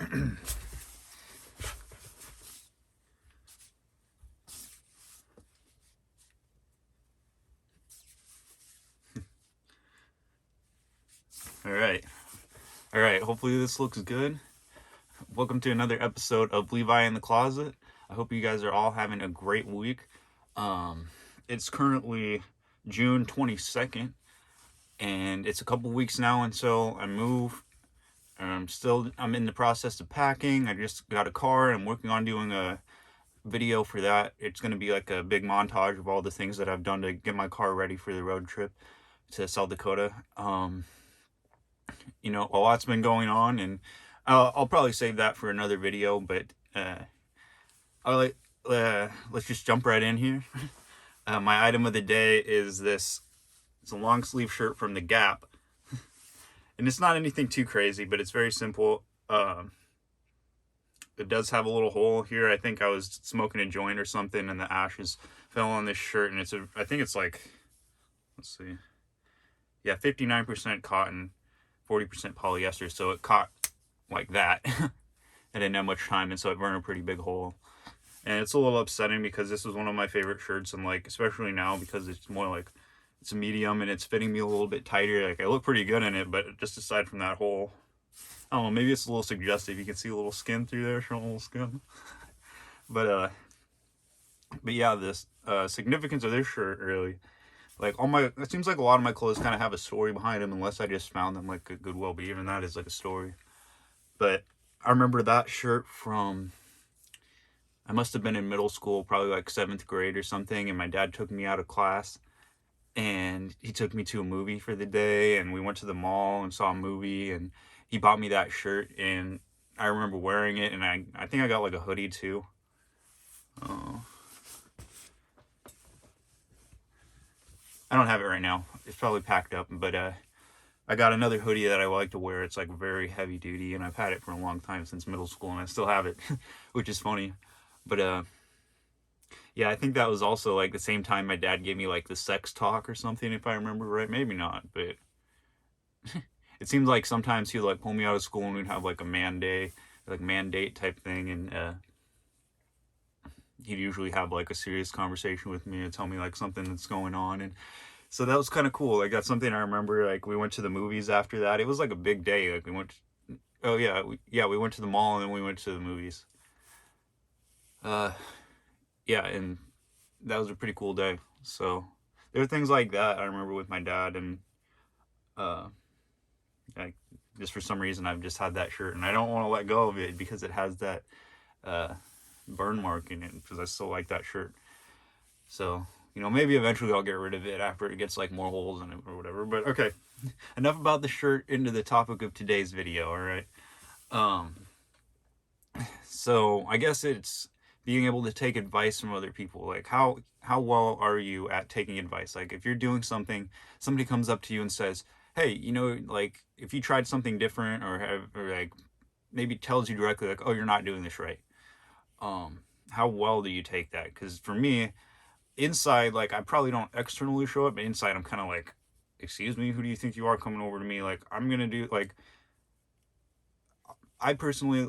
All right. All right. Hopefully this looks good. Welcome to another episode of Levi in the Closet. I hope you guys are all having a great week. Um, it's currently June 22nd, and it's a couple weeks now until I move. I'm in the process of packing. I just got a car. I'm working on doing a video for that. It's going to be like a big montage of all the things that I've done to get my car ready for the road trip to South Dakota. A lot's been going on, and I'll probably save that for another video. But I'll let's just jump right in here. My item of the day is this. It's a long sleeve shirt from the Gap, and it's not anything too crazy, but it's very simple. It does have a little hole here. I think I was smoking a joint or something, and the ashes fell on this shirt. And I think it's like, let's see, yeah, 59% cotton, 40% polyester. So it caught like that. I didn't have much time, and so it burned a pretty big hole. And it's a little upsetting because this was one of my favorite shirts, and like especially now because it's more like it's a medium and it's fitting me a little bit tighter. Like I look pretty good in it, but just aside from that hole, I don't know, maybe it's a little suggestive. You can see a little skin through there, showing a little skin. But yeah, this significance of this shirt really, like it seems like a lot of my clothes kind of have a story behind them, unless I just found them like a Goodwill. But even that is like a story. But I remember that shirt from, I must have been in middle school, probably like 7th grade or something, and my dad took me out of class, and he took me to a movie for the day, and we went to the mall and saw a movie, and he bought me that shirt, and I remember wearing it, and I think I got like a hoodie too. I don't have it right now. It's probably packed up, but I got another hoodie that I like to wear. It's like very heavy duty, and I've had it for a long time, since middle school, and I still have it, which is funny. But yeah, I think that was also like the same time my dad gave me like the sex talk or something, if I remember right. Maybe not, but it seems like sometimes he'd like pull me out of school and we'd have like a man day, like man date type thing, and he'd usually have like a serious conversation with me and tell me like something that's going on. And so that was kind of cool. Like that's something I remember. Like we went to the movies after that. It was like a big day. Like we went oh yeah, we went to the mall and then we went to the movies. Yeah, and that was a pretty cool day. So there were things like that I remember with my dad, and uh like just for some reason I've just had that shirt, and I don't want to let go of it because it has that uh burn mark in it, because I still like that shirt. So, maybe eventually I'll get rid of it after it gets like more holes in it or whatever. But okay, enough about the shirt, into the topic of today's video. All right. Um, so I guess it's being able to take advice from other people. Like how well are you at taking advice? Like if you're doing something, somebody comes up to you and says, "Hey, like if you tried something different, or like maybe tells you directly like, oh, you're not doing this right." How well do you take that? Because for me, inside, like I probably don't externally show it, but inside I'm kind of like, excuse me, who do you think you are coming over to me? Like I'm gonna do like, I personally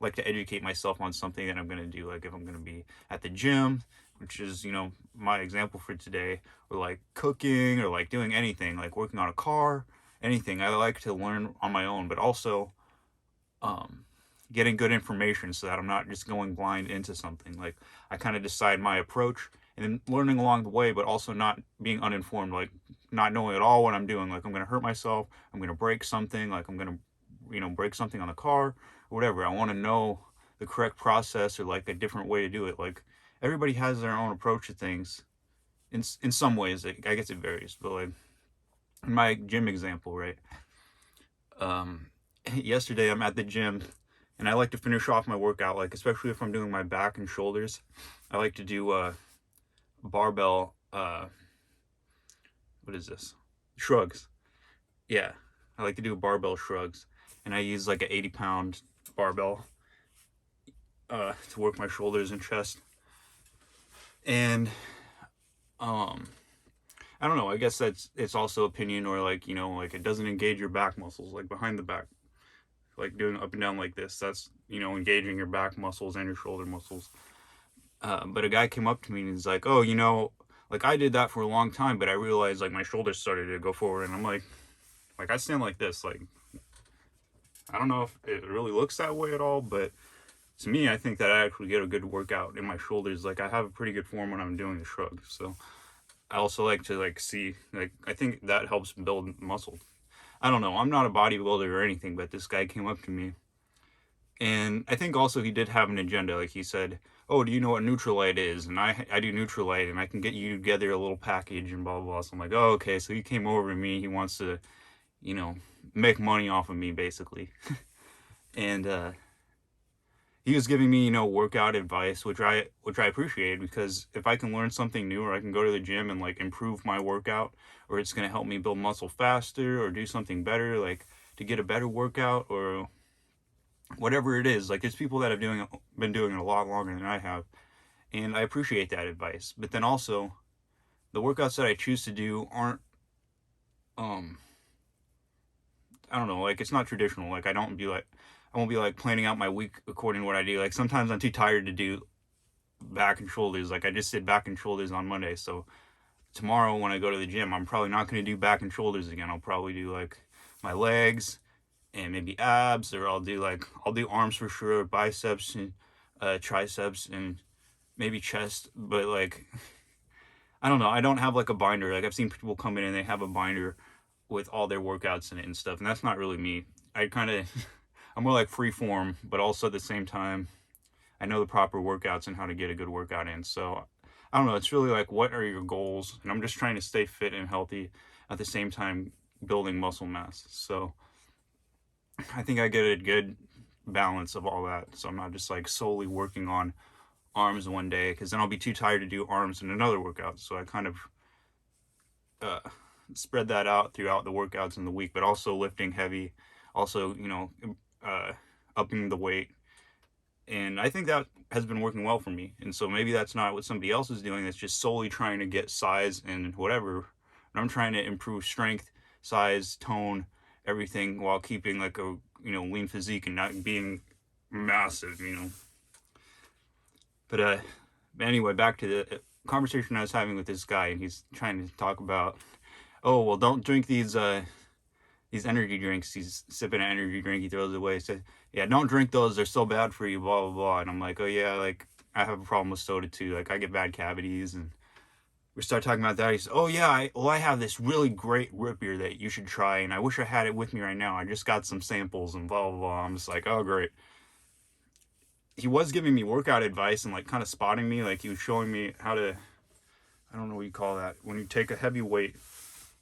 like to educate myself on something that I'm gonna do. Like if I'm gonna be at the gym, which is my example for today, or like cooking, or like doing anything, like working on a car, anything. I like to learn on my own, but also getting good information so that I'm not just going blind into something. Like I kind of decide my approach and then learning along the way, but also not being uninformed, like not knowing at all what I'm doing. Like I'm going to hurt myself, I'm going to break something, like I'm going to, break something on the car or whatever. I want to know the correct process, or like a different way to do it. Like everybody has their own approach to things. In some ways, I guess it varies, but like in my gym example, right? Yesterday I'm at the gym, and I like to finish off my workout, like especially if I'm doing my back and shoulders. I like to do barbell what is this, shrugs. Yeah, I like to do barbell shrugs, and I use like an 80-pound barbell to work my shoulders and chest. And I don't know, I guess it's also opinion, or like like it doesn't engage your back muscles, like behind the back. like doing up and down like this. That's, engaging your back muscles and your shoulder muscles. But a guy came up to me and he's like, oh, like I did that for a long time, but I realized like my shoulders started to go forward. And I'm like I stand like this. Like, I don't know if it really looks that way at all, but to me, I think that I actually get a good workout in my shoulders. Like, I have a pretty good form when I'm doing the shrug. So I also like to like see, like, I think that helps build muscle. I don't know. I'm not a bodybuilder or anything, but this guy came up to me, and I think also he did have an agenda. Like, he said, "Oh, do you know what Nutrilite is?" And I do Nutrilite, and I can get you together a little package and blah blah blah. So I'm like, "Oh, okay." So he came over to me. He wants to, you know, make money off of me basically, and he was giving me, workout advice, which I appreciated, because if I can learn something new, or I can go to the gym and like improve my workout, or it's gonna help me build muscle faster or do something better, like to get a better workout or whatever it is. Like, there's people that have been doing it a lot longer than I have, and I appreciate that advice. But then also, the workouts that I choose to do aren't, um, I don't know, like it's not traditional. Like, I won't be like planning out my week according to what I do. Like, sometimes I'm too tired to do back and shoulders. Like, I just did back and shoulders on Monday, so tomorrow when I go to the gym, I'm probably not going to do back and shoulders again. I'll probably do like my legs and maybe abs, or I'll do arms for sure, biceps and triceps and maybe chest. But like, I don't know. I don't have like a binder. Like, I've seen people come in and they have a binder with all their workouts in it and stuff, and that's not really me. I kind of I'm more like free form, but also at the same time, I know the proper workouts and how to get a good workout in. So I don't know. It's really like, what are your goals? And I'm just trying to stay fit and healthy at the same time building muscle mass. So I think I get a good balance of all that. So I'm not just like solely working on arms one day, because then I'll be too tired to do arms in another workout. So I kind of uh, spread that out throughout the workouts in the week, but also lifting heavy, also, uh, upping the weight. And I think that has been working well for me. And so maybe that's not what somebody else is doing, that's just solely trying to get size and whatever. And I'm trying to improve strength, size, tone, everything, while keeping like a, lean physique and not being massive. But anyway, back to the conversation I was having with this guy, and he's trying to talk about, oh, well, don't drink these energy drinks. He's sipping an energy drink, he throws it away. He said, yeah, don't drink those, they're so bad for you, blah blah blah. And I'm like, oh yeah, like I have a problem with soda too, like I get bad cavities. And we start talking about that. He says, oh yeah, I have this really great root beer that you should try, and I wish I had it with me right now, I just got some samples and blah blah blah. I'm just like, oh great. He was giving me workout advice and like kind of spotting me. Like, he was showing me how to, I don't know what you call that, when you take a heavy weight,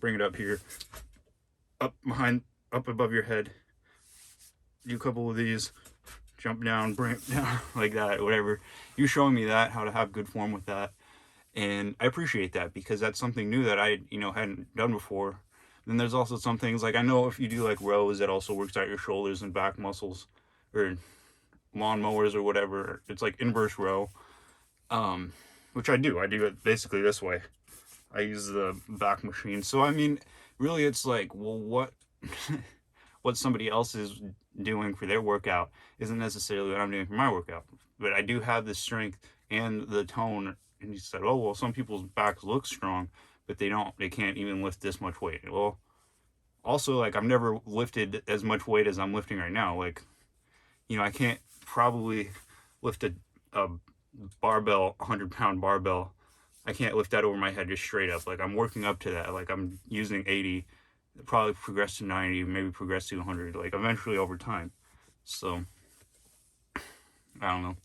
bring it up here, up above your head, do a couple of these, jump down, bring it down, like that, whatever. You showing me that, how to have good form with that. And I appreciate that, because that's something new that I, hadn't done before. Then there's also some things, like I know if you do like rows, that also works out your shoulders and back muscles, or lawn mowers or whatever. It's like inverse row, which I do it basically this way. I use the back machine. So I mean, really, it's like, well, what somebody else is doing for their workout isn't necessarily what I'm doing for my workout. But I do have the strength and the tone. And he said, oh, well, some people's backs look strong, but they can't even lift this much weight. Well, also, like, I've never lifted as much weight as I'm lifting right now. Like, I can't probably lift a barbell, 100-pound barbell. I can't lift that over my head just straight up. Like, I'm working up to that. Like, I'm using 80, probably progress to 90, maybe progress to 100, like eventually over time. So I don't know.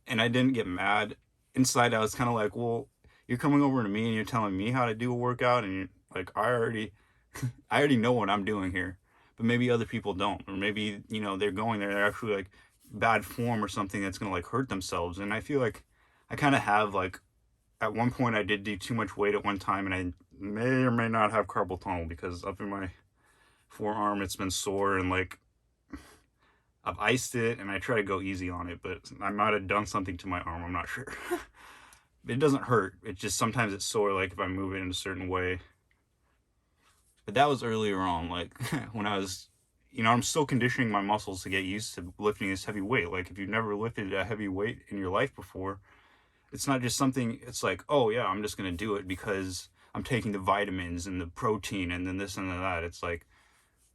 And I didn't get mad. Inside I was kind of like, well, you're coming over to me and you're telling me how to do a workout, and you're like, I already know what I'm doing here. But maybe other people don't, or maybe, they're going there, they're actually like bad form or something that's gonna like hurt themselves. And I feel like I kind of have, like, at one point I did do too much weight at one time, and I may or may not have carpal tunnel, because up in my forearm it's been sore, and like I've iced it and I try to go easy on it, but I might have done something to my arm, I'm not sure. It doesn't hurt, it just sometimes it's sore, like if I move it in a certain way. But that was earlier on, like when I was you know, I'm still conditioning my muscles to get used to lifting this heavy weight. Like, if you've never lifted a heavy weight in your life before, it's not just something, it's like, oh yeah, I'm just going to do it because I'm taking the vitamins and the protein and then this and then that. It's like,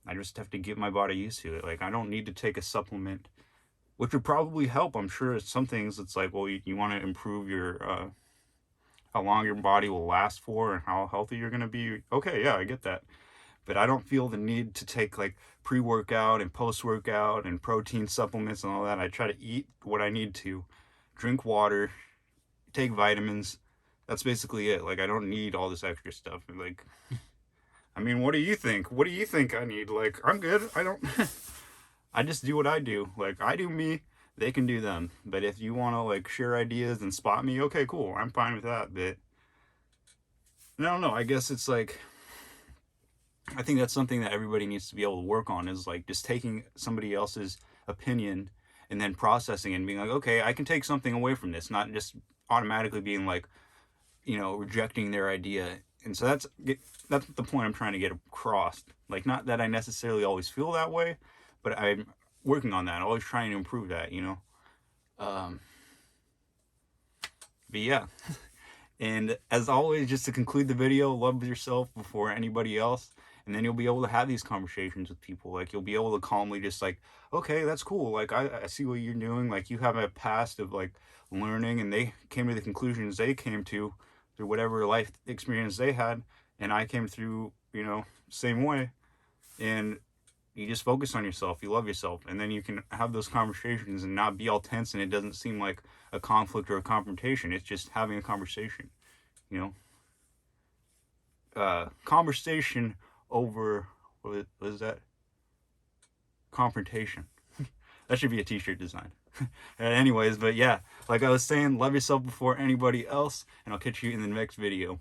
I just have to get my body used to it. Like, I don't need to take a supplement, which would probably help. I'm sure some things it's like, well, you want to improve your, how long your body will last for and how healthy you're going to be. Okay, yeah, I get that. But I don't feel the need to take like pre-workout and post-workout and protein supplements and all that. I try to eat what I need to, drink water, take vitamins. That's basically it. Like, I don't need all this extra stuff. Like, I mean, what do you think? What do you think I need? Like, I'm good. I don't. I just do what I do. Like, I do me. They can do them. But if you want to like share ideas and spot me, okay, cool. I'm fine with that. But I don't know. I guess it's like, I think that's something that everybody needs to be able to work on, is like just taking somebody else's opinion and then processing it and being like, okay, I can take something away from this, not just automatically being like, you know, rejecting their idea. And so that's the point I'm trying to get across. Like, not that I necessarily always feel that way, but I'm working on that. I'm always trying to improve that, you know. Um, but yeah. And as always, just to conclude the video, love yourself before anybody else. And then you'll be able to have these conversations with people. Like, you'll be able to calmly just like, okay, that's cool. Like, I see what you're doing. Like, you have a past of like learning, and they came to the conclusions they came to through whatever life experience they had. And I came through, you know, same way. And you just focus on yourself. You love yourself. And then you can have those conversations and not be all tense, and it doesn't seem like a conflict or a confrontation. It's just having a conversation, you know. Conversation over, what is that? Confrontation. That should be a t-shirt design. Anyways, but yeah, like I was saying, love yourself before anybody else, and I'll catch you in the next video.